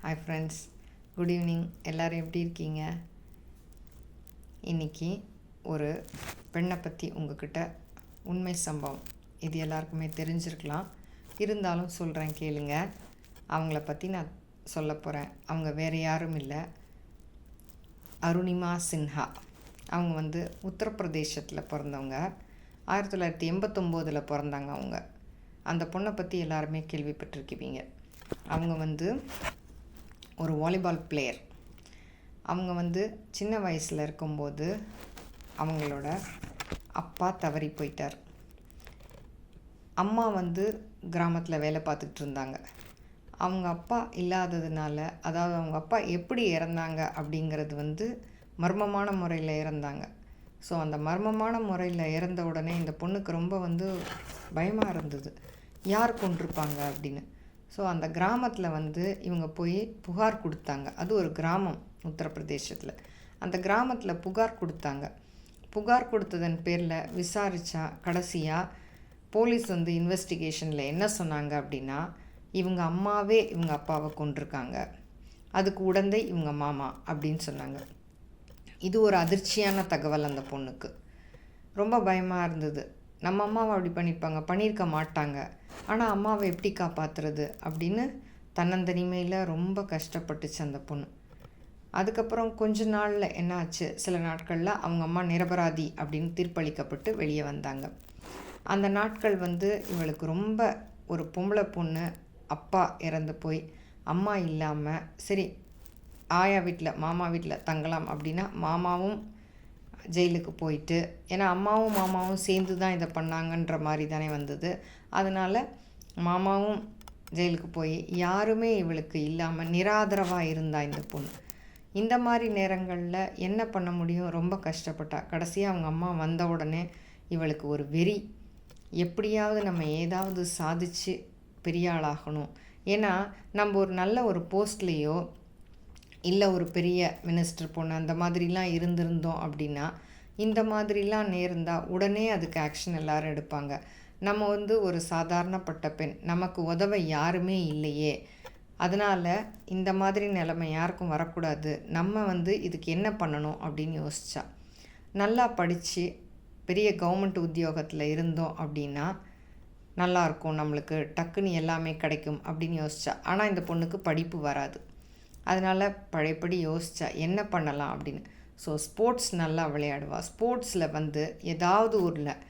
Hi friends, good evening. எல்லோரும் எப்படி இருக்கீங்க? இன்றைக்கி ஒரு பெண்ணை பற்றி உங்ககிட்ட உண்மை சம்பவம், இது எல்லாருக்குமே தெரிஞ்சிருக்கலாம், இருந்தாலும் சொல்கிறேன் கேளுங்க. அவங்கள பற்றி நான் சொல்ல போகிறேன். அவங்க வேறு யாரும் இல்லை, அருணிமா சின்ஹா. அவங்க உத்தரப்பிரதேசத்தில் பிறந்தவங்க. 1989 பிறந்தாங்க அவங்க. அந்த பொண்ணை பற்றி எல்லாருமே கேள்விப்பட்டிருக்கீங்க. அவங்க ஒரு வாலிபால் பிளேயர். அவங்க சின்ன வயசில் இருக்கும்போது அவங்களோட அப்பா தவறி போயிட்டார். அம்மா கிராமத்தில் வேலை பார்த்துக்கிட்டு இருந்தாங்க. அவங்க அப்பா இல்லாததுனால, அதாவது அவங்க அப்பா எப்படி இறந்தாங்க அப்படிங்கிறது மர்மமான முறையில் இறந்தாங்க. ஸோ அந்த மர்மமான முறையில் இறந்த உடனே இந்த பொண்ணுக்கு ரொம்ப பயமாக இருந்தது, யார் கொண்டிருப்பாங்க அப்படின்னு. ஸோ அந்த கிராமத்தில் இவங்க போய் புகார் கொடுத்தாங்க. அது ஒரு கிராமம் உத்தரப்பிரதேசத்தில். அந்த கிராமத்தில் புகார் கொடுத்தாங்க. புகார் கொடுத்ததன் பேரில் விசாரித்தா கடைசியாக போலீஸ் இன்வெஸ்டிகேஷனில் என்ன சொன்னாங்க அப்படின்னா, இவங்க அம்மாவே இவங்க அப்பாவை கொண்டிருக்காங்க, அதுக்கு உடந்தை இவங்க மாமா அப்படின்னு சொன்னாங்க. இது ஒரு அதிர்ச்சியான தகவல். அந்த பொண்ணுக்கு ரொம்ப பயமாக இருந்தது. நம்ம அம்மாவை அப்படி பண்ணியிருக்க மாட்டாங்க, ஆனால் அம்மாவை எப்படி காப்பாற்றுறது அப்படின்னு தன்னந்தனிமையில் ரொம்ப கஷ்டப்பட்டுச்சு அந்த பொண்ணு. அதுக்கப்புறம் கொஞ்ச நாளில் என்னாச்சு, சில நாட்களில் அவங்க அம்மா நிரபராதி அப்படின்னு தீர்ப்பளிக்கப்பட்டு வெளியே வந்தாங்க. அந்த நாட்கள் இவளுக்கு ரொம்ப, ஒரு பொம்பளை பொண்ணு அப்பா இறந்து போய் அம்மா இல்லாமல், சரி ஆயா வீட்டில் மாமா வீட்டில் தங்கலாம் அப்படின்னா மாமாவும் ஜெயிலுக்கு போயிட்டு, ஏன்னா அம்மாவும் மாமாவும் சேர்ந்து தான் இதை பண்ணாங்கன்ற மாதிரி தானே வந்தது. அதனால் மாமாவும் ஜெயிலுக்கு போய் யாருமே இவளுக்கு இல்லாமல் நிராதரவாக இருந்தா இந்த பொண்ணு. இந்த மாதிரி நேரங்களில் என்ன பண்ண முடியும், ரொம்ப கஷ்டப்பட்டா. கடைசியாக அவங்க அம்மா வந்த உடனே இவளுக்கு ஒரு வெறி, எப்படியாவது நம்ம ஏதாவது சாதித்து பெரிய ஆளாகணும். ஏன்னா நம்ம ஒரு நல்ல ஒரு போஸ்ட்லேயோ இல்லை ஒரு பெரிய மினிஸ்டர் பொண்ணு அந்த மாதிரிலாம் இருந்திருந்தோம் அப்படின்னா, இந்த மாதிரிலாம் நேர்ந்தால் உடனே அதுக்கு ஆக்ஷன் எல்லோரும் எடுப்பாங்க. நம்ம ஒரு சாதாரணப்பட்ட பெண், நமக்கு உதவ யாருமே இல்லையே, அதனால் இந்த மாதிரி நிலைமை யாருக்கும் வரக்கூடாது, நம்ம இதுக்கு என்ன பண்ணணும் அப்படின்னு யோசித்தா. நல்லா படித்து பெரிய கவர்மெண்ட் உத்தியோகத்தில் இருந்தோம் அப்படின்னா நல்லாயிருக்கும், நம்மளுக்கு டக்குன்னு எல்லாமே கிடைக்கும் அப்படின்னு யோசித்தா. ஆனால் இந்த பொண்ணுக்கு படிப்பு வராது. அதனால் பழையபடி யோசித்தா என்ன பண்ணலாம் அப்படின்னு. ஸோ ஸ்போர்ட்ஸ் நல்லா விளையாடுவா. ஸ்போர்ட்ஸில் ஏதாவது ஊரில்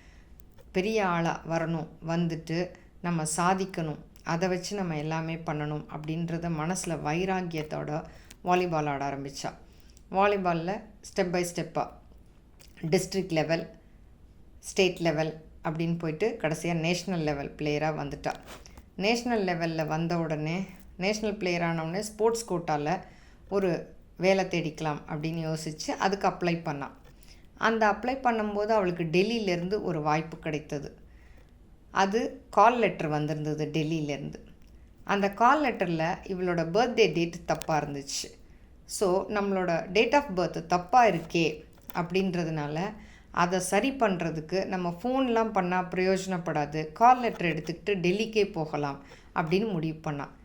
பெரிய ஆளாக வரணும், நம்ம சாதிக்கணும், அதை வச்சு நம்ம எல்லாமே பண்ணணும் அப்படின்றத மனசில் வைராக்கியத்தோட வாலிபால் ஆட ஆரம்பித்தா. வாலிபாலில் ஸ்டெப் பை ஸ்டெப்பாக டிஸ்ட்ரிக்ட் லெவல், ஸ்டேட் லெவல் அப்படின்னு போயிட்டு கடைசியாக நேஷ்னல் லெவல் பிளேயராக வந்துட்டா. நேஷ்னல் லெவலில் வந்த உடனே, நேஷ்னல் பிளேயர் ஆனவுடனே ஸ்போர்ட்ஸ் கோட்டாவில் ஒரு வேலை தேடிக்கலாம் அப்படின்னு யோசித்து அதுக்கு அப்ளை பண்ணான். அந்த அப்ளை பண்ணும்போது அவளுக்கு டெல்லியிலேருந்து ஒரு வாய்ப்பு கிடைத்தது. அது கால் லெட்டர் வந்திருந்தது டெல்லியிலேருந்து. அந்த கால் லெட்டரில் இவளோட பர்த்டே டேட் தப்பாக இருந்துச்சு. ஸோ நம்மளோட டேட் ஆஃப் பர்த் தப்பாக இருக்கே அப்படின்றதுனால அதை சரி பண்ணுறதுக்கு நம்ம ஃபோன்லாம் பண்ணால் பிரயோஜனப்படாது, கால் லெட்டர் எடுத்துக்கிட்டு டெல்லிக்கே போகலாம் அப்படின்னு முடிவு பண்ணான்.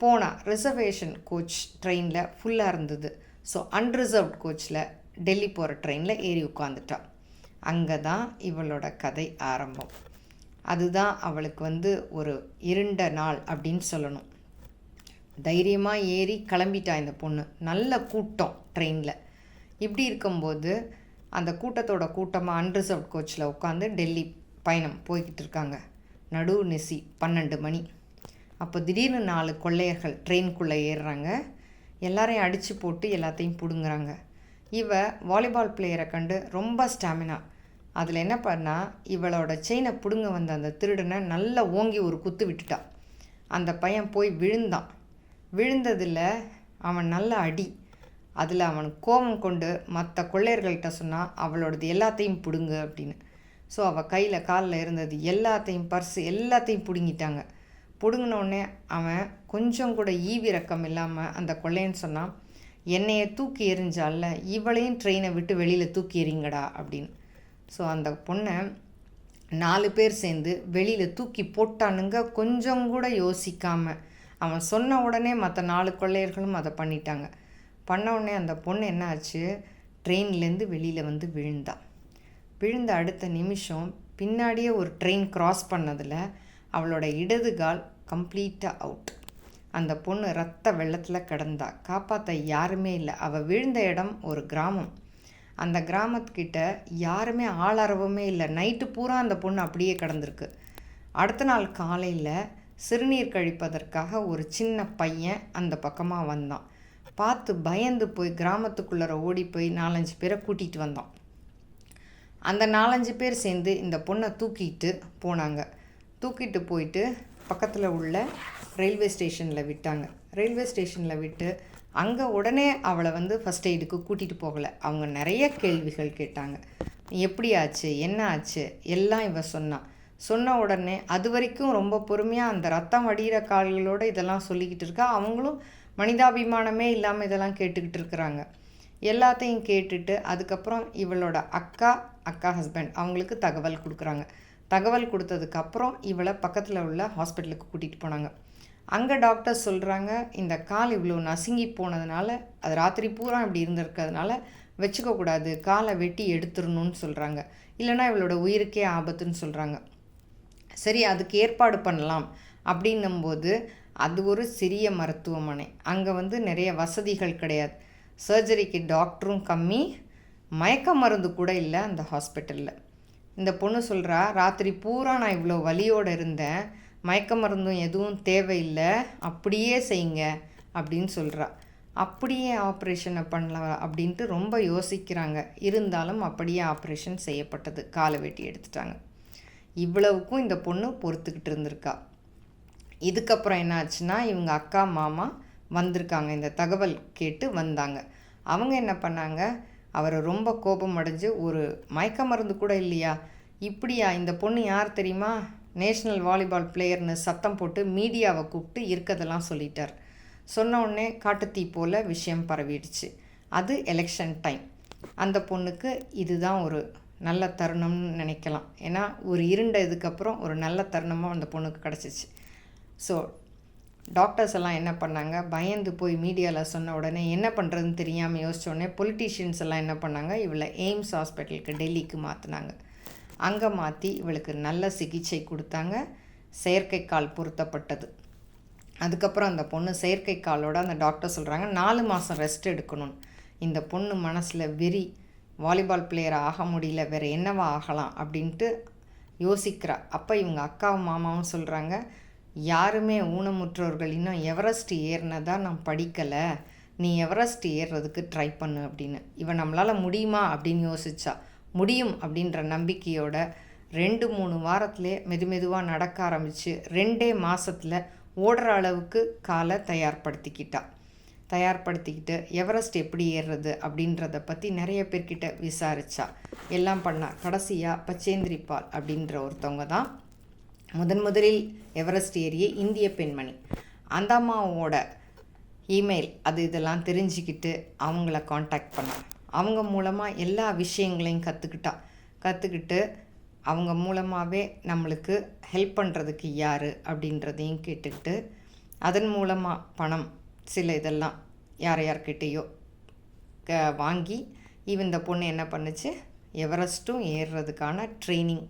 போனால் ரிசர்வேஷன் கோச் ட்ரெயினில் ஃபுல்லாக இருந்தது. ஸோ அன்ரிசர்வ்ட் கோச்சில் டெல்லி போகிற ட்ரெயினில் ஏறி உட்காந்துட்டா. அங்கே தான் இவளோட கதை ஆரம்பம். அதுதான் அவளுக்கு ஒரு இருண்ட நாள் அப்படின்னு சொல்லணும். தைரியமாக ஏறி கிளம்பிட்டா இந்த பொண்ணு. நல்ல கூட்டம் ட்ரெயினில். இப்படி இருக்கும்போது அந்த கூட்டமாக அன்ரிசர்வ்ட் கோச்சில் உட்காந்து டெல்லி பயணம் போய்கிட்டு இருக்காங்க. நடு நெசி 12 மணி. அப்போ திடீர்னு 4 கொள்ளையர்கள் ட்ரெயினுக்குள்ளே ஏறுறாங்க. எல்லாரையும் அடித்து போட்டு எல்லாத்தையும் பிடுங்குறாங்க. இவ வாலிபால் பிளேயரை கண்டு ரொம்ப ஸ்டாமினா. அதில் என்ன பண்ணால், இவளோட செயினை பிடுங்க வந்த அந்த திருடனை நல்லா ஓங்கி ஒரு குத்து விட்டுட்டா. அந்த பையன் போய் விழுந்தான். விழுந்ததில் அவன் நல்ல அடி. அதில் அவன் கோபம் கொண்டு மற்ற கொள்ளையர்கள்கிட்ட சொன்னான், அவளோடது எல்லாத்தையும் பிடுங்க அப்படின்னு. ஸோ அவள் கையில் காலில் இருந்தது எல்லாத்தையும், பர்ஸு எல்லாத்தையும் பிடுங்கிட்டாங்க. பிடுங்கினோடனே அவன் கொஞ்சம் கூட ஈவிரக்கம் இல்லாமல் அந்த கொள்ளையன்னு சொன்னான், என்னையை தூக்கி எறிஞ்சால இவளையும் ட்ரெயினை விட்டு வெளியில் தூக்கி எறிங்கடா அப்படின்னு. ஸோ அந்த பொண்ணை 4 பேர் சேர்ந்து வெளியில் தூக்கி போட்டானுங்க. கொஞ்சம் கூட யோசிக்காமல் அவன் சொன்ன உடனே மற்ற 4 கொள்ளையர்களும் அதை பண்ணிட்டாங்க. பண்ண உடனே அந்த பொண்ணு என்ன ஆச்சு, ட்ரெயின்லேருந்து வெளியில் வந்து விழுந்த அடுத்த நிமிஷம் பின்னாடியே ஒரு ட்ரெயின் கிராஸ் பண்ணதில் அவளோட இடது கால் கம்ப்ளீட்டாக அவுட். அந்த பொண்ணு ரத்த வெள்ளத்தில் கிடந்தா. காப்பாற்ற யாருமே இல்லை. அவள் விழுந்த இடம் ஒரு கிராமம். அந்த கிராமத்துக்கிட்ட யாருமே ஆளரவமே இல்லை. நைட்டு பூரா அந்த பொண்ணு அப்படியே கிடந்திருக்கு. அடுத்த நாள் காலையில் சிறுநீர் கழிப்பதற்காக ஒரு சின்ன பையன் அந்த பக்கமாக வந்தான். பார்த்து பயந்து போய் கிராமத்துக்குள்ளே ஓடி போய் 4-5 பேரை கூட்டிகிட்டு வந்தான். அந்த 4-5 பேர் சேர்ந்து இந்த பொண்ணை தூக்கிட்டு போனாங்க. தூக்கிட்டு போயிட்டு பக்கத்தில் உள்ள ரயில்வே ஸ்டேஷனில் விட்டாங்க. ரயில்வே ஸ்டேஷனில் விட்டு அங்கே உடனே அவளை வந்து ஃபஸ்ட் எய்டுக்கு கூட்டிகிட்டு போகலை. அவங்க நிறைய கேள்விகள் கேட்டாங்க. எப்படி ஆச்சு, என்ன ஆச்சு, எல்லாம் இவ சொன்ன உடனே அது வரைக்கும் ரொம்ப பொறுமையாக அந்த ரத்தம் வடிகிற கால்களோடு இதெல்லாம் சொல்லிக்கிட்டு இருக்கா. அவங்களும் மனிதாபிமானமே இல்லாமல் இதெல்லாம் கேட்டுக்கிட்டு இருக்கிறாங்க. எல்லாத்தையும் கேட்டுட்டு அதுக்கப்புறம் இவளோட அக்கா ஹஸ்பண்ட் அவங்களுக்கு தகவல் கொடுக்குறாங்க. தகவல் கொடுத்ததுக்கப்புறம் இவளை பக்கத்தில் உள்ள ஹாஸ்பிட்டலுக்கு கூட்டிகிட்டு போனாங்க. அங்கே டாக்டர் சொல்கிறாங்க, இந்த கால் இவ்வளோ நசுங்கி போனதுனால, அது ராத்திரி பூரா இப்படி இருந்திருக்கிறதுனால வச்சுக்கக்கூடாது, காலை வெட்டி எடுத்துடணும்னு சொல்கிறாங்க. இல்லைனா இவளோட உயிருக்கே ஆபத்துன்னு சொல்கிறாங்க. சரி, அதுக்கு ஏற்பாடு பண்ணலாம் அப்படின்னும்போது அது ஒரு சிறிய மருத்துவமனை. அங்கே வந்து நிறைய வசதிகள் கிடையாது. சர்ஜரிக்கு டாக்டரும் கம்மி, மயக்க மருந்து கூட இல்லை அந்த ஹாஸ்பிட்டலில். இந்த பொண்ணு சொல்கிறா, ராத்திரி பூரா நான் இவ்வளோ வலியோடு இருந்தேன், மயக்க மருந்தும் எதுவும் தேவையில்லை, அப்படியே செய்யுங்க அப்படின்னு சொல்கிறா. அப்படியே ஆப்ரேஷனை பண்ணலாம் அப்படின்ட்டு ரொம்ப யோசிக்கிறாங்க. இருந்தாலும் அப்படியே ஆப்ரேஷன் செய்யப்பட்டது. காலை வெட்டி எடுத்துட்டாங்க. இவ்வளவுக்கும் இந்த பொண்ணு பொறுத்துக்கிட்டு இருந்திருக்கா. இதுக்கப்புறம் என்ன ஆச்சுன்னா, இவங்க அக்கா மாமா வந்திருக்காங்க. இந்த தகவல் கேட்டு வந்தாங்க. அவங்க என்ன பண்ணாங்க, அவரை ரொம்ப கோபம் அடைஞ்சு, ஒரு மயக்க மருந்து கூட இல்லையா, இப்படியா, இந்த பொண்ணு யார் தெரியுமா, நேஷ்னல் வாலிபால் பிளேயர்னு சத்தம் போட்டு மீடியாவை கூப்பிட்டு இருக்கதெல்லாம் சொல்லிட்டார். சொன்ன உடனே காட்டுத்தீ போல் விஷயம் பரவிடுச்சு. அது எலெக்ஷன் டைம். அந்த பொண்ணுக்கு இதுதான் ஒரு நல்ல தருணம்னு நினைக்கலாம். ஏன்னா ஒரு இருண்ட இதுக்கப்புறம் ஒரு நல்ல தருணமாக அந்த பொண்ணுக்கு கிடச்சிச்சு. ஸோ டாக்டர்ஸ் எல்லாம் என்ன பண்ணாங்க, பயந்து போய் மீடியாவில் சொன்ன உடனே என்ன பண்ணுறதுன்னு தெரியாமல் யோசித்தோடனே பொலிட்டீஷியன்ஸ் எல்லாம் என்ன பண்ணாங்க, இவளை எய்ம்ஸ் ஹாஸ்பிட்டலுக்கு டெல்லிக்கு மாற்றினாங்க. அங்கே மாற்றி இவளுக்கு நல்ல சிகிச்சை கொடுத்தாங்க. செயற்கைக்கால் பொருத்தப்பட்டது. அதுக்கப்புறம் அந்த பொண்ணு செயற்கைக்காலோடு அந்த டாக்டர் சொல்கிறாங்க 4 மாதம் ரெஸ்ட் எடுக்கணும்னு. இந்த பொண்ணு மனசில் வெறி, வாலிபால் பிளேயர் ஆக முடியல, வேறு என்னவா ஆகலாம் அப்படின்ட்டு யோசிக்கிறா. அப்போ இவங்க அக்காவும் மாமாவும் சொல்கிறாங்க, யாருமே ஊனமுற்றோர்கள் இன்னும் எவரெஸ்ட் ஏறினதாக நான் படிக்கலை, நீ எவரெஸ்ட் ஏறுறதுக்கு ட்ரை பண்ணு அப்படின்னு. இவன் நம்மளால் முடியுமா அப்படின்னு யோசிச்சா. முடியும் அப்படின்ற நம்பிக்கையோட 2-3 வாரத்துலேயே மெதுவாக நடக்க ஆரம்பித்து 2 மாதத்தில் ஓடுற அளவுக்கு காலை தயார்படுத்திக்கிட்டு எவரெஸ்ட் எப்படி ஏறுறது அப்படின்றத பற்றி நிறைய பேர்கிட்ட விசாரித்தா, எல்லாம் பண்ணா. கடைசியாக பச்சேந்திரி பால் அப்படின்ற ஒருத்தவங்க தான் முதலில் எவரெஸ்ட் ஏறிய இந்திய பெண்மணி. அந்த அம்மாவோட இமெயில் இதெல்லாம் தெரிஞ்சுக்கிட்டு அவங்கள காண்டாக்ட் பண்ணா. அவங்க மூலமாக எல்லா விஷயங்களையும் கற்றுக்கிட்டு அவங்க மூலமாகவே நம்மளுக்கு ஹெல்ப் பண்ணுறதுக்கு யார் அப்படின்றதையும் கேட்டுக்கிட்டு, அதன் மூலமாக பணம் சில இதெல்லாம் யார்கிட்டேயோ வாங்கி இந்த பொண்ணு என்ன பண்ணுச்சு, எவரெஸ்ட்டும் ஏறுறதுக்கான ட்ரைனிங்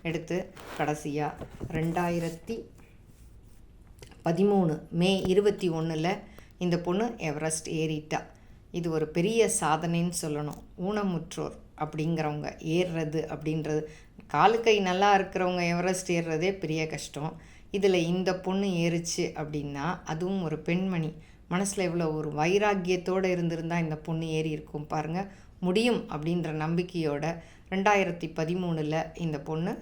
எடுத்து கடைசியாக 2013 மே 21 இந்த பொண்ணு எவரெஸ்ட் ஏறிட்டா. இது ஒரு பெரிய சாதனைன்னு சொல்லணும். ஊனமுற்றோர் அப்படிங்கிறவங்க ஏறுறது அப்படின்றது, காலு கை நல்லா இருக்கிறவங்க எவரெஸ்ட் ஏறுறதே பெரிய கஷ்டம். இதில் இந்த பொண்ணு ஏறிச்சு அப்படின்னா, அதுவும் ஒரு பெண்மணி மனசில் எவ்வளோ ஒரு வைராக்கியத்தோடு இருந்திருந்தால் இந்த பொண்ணு ஏறி இருக்கும் பாருங்கள். முடியும் அப்படின்ற நம்பிக்கையோட 2013 இந்த பொண்ணு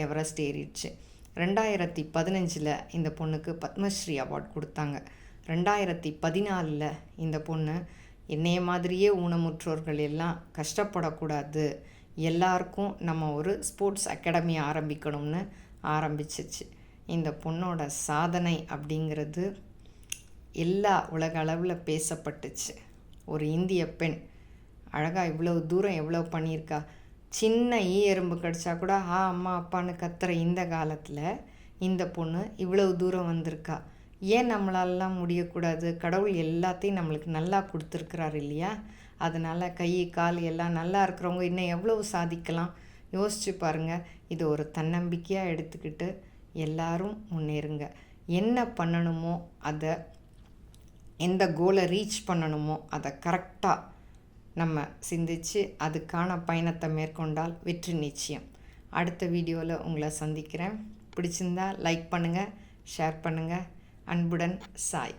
எவரெஸ்ட் ஏறிடுச்சு. 2015 இந்த பொண்ணுக்கு பத்மஸ்ரீ அவார்ட் கொடுத்தாங்க. 2014 இந்த பொண்ணு என்னைய மாதிரியே ஊனமுற்றோர்கள் எல்லாம் கஷ்டப்படக்கூடாது, எல்லாருக்கும் நம்ம ஒரு ஸ்போர்ட்ஸ் அகாடமி ஆரம்பிக்கணும்னு ஆரம்பிச்சிச்சு. இந்த பொண்ணோட சாதனை அப்படிங்கிறது எல்லா உலக அளவில் பேசப்பட்டுச்சு. ஒரு இந்திய பெண் அழகாக இவ்வளோ தூரம் எவ்வளோ பண்ணியிருக்கா. சின்ன எறும்பு கடிச்சா கூட அம்மா அப்பான்னு கத்துற இந்த காலத்தில் இந்த பொண்ணு இவ்வளவு தூரம் வந்திருக்கா. ஏன் நம்மளாலலாம் முடியக்கூடாது? கடவுள் எல்லாத்தையும் நம்மளுக்கு நல்லா கொடுத்துருக்குறாரு இல்லையா? அதனால் கை கால் எல்லாம் நல்லா இருக்கிறவங்க இன்னும் எவ்வளவு சாதிக்கலாம் யோசிச்சு பாருங்கள். இது ஒரு தன்னம்பிக்கையாக எடுத்துக்கிட்டு எல்லாரும் முன்னேறுங்க. என்ன பண்ணணுமோ அதை, எந்த கோலை ரீச் பண்ணணுமோ அதை கரெக்டாக நம்ம சிந்திச்சு அதுக்கான பயணத்தை மேற்கொண்டால் வெற்றி நிச்சயம். அடுத்த வீடியோவில் உங்களை சந்திக்கிறேன். பிடிச்சிருந்தா லைக் பண்ணுங்கள், ஷேர் பண்ணுங்கள். அன்புடன் சாய்.